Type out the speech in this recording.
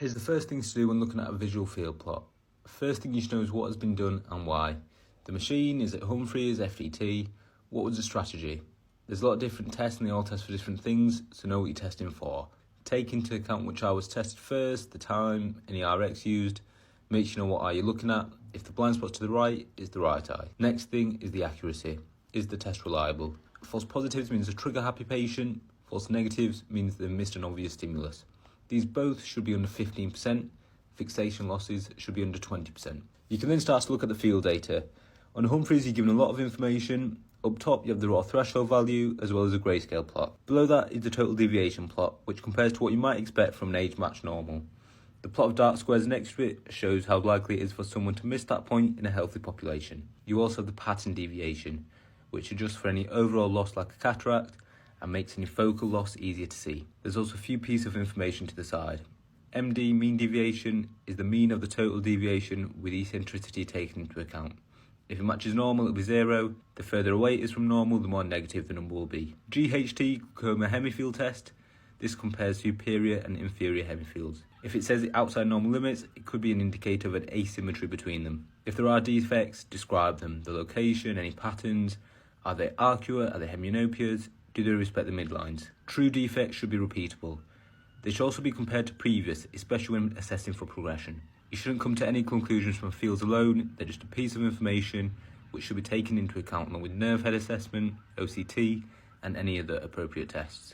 Here's the first things to do when looking at a visual field plot. First thing you should know is what has been done and why. The machine, is it Humphreys, FDT? What was the strategy? There's a lot of different tests and they all test for different things, so know what you're testing for. Take into account which eye was tested first, the time, any RX used. Make sure you know what eye you're looking at. If the blind spot's to the right, it's the right eye. Next thing is the accuracy. Is the test reliable? False positives means a trigger-happy patient. False negatives means they've missed an obvious stimulus. These both should be under 15%. Fixation losses should be under 20%. You can then start to look at the field data. On Humphreys, you're given a lot of information. Up top, you have the raw threshold value as well as a grayscale plot. Below that is the total deviation plot, which compares to what you might expect from an age-matched normal. The plot of dark squares next to it shows how likely it is for someone to miss that point in a healthy population. You also have the pattern deviation, which adjusts for any overall loss like a cataract and makes any focal loss easier to see. There's also a few pieces of information to the side. MD, mean deviation, is the mean of the total deviation with eccentricity taken into account. If it matches normal, it'll be 0. The further away it is from normal, the more negative the number will be. GHT, glaucoma hemifield test. This compares superior and inferior hemifields. If it says it outside normal limits, it could be an indicator of an asymmetry between them. If there are defects, describe them. The location, any patterns, are they arcuate, are they hemianopias, do they respect the midlines? True defects should be repeatable. They should also be compared to previous, especially when assessing for progression. You shouldn't come to any conclusions from fields alone. They're just a piece of information which should be taken into account along with nerve head assessment, OCT, and any other appropriate tests.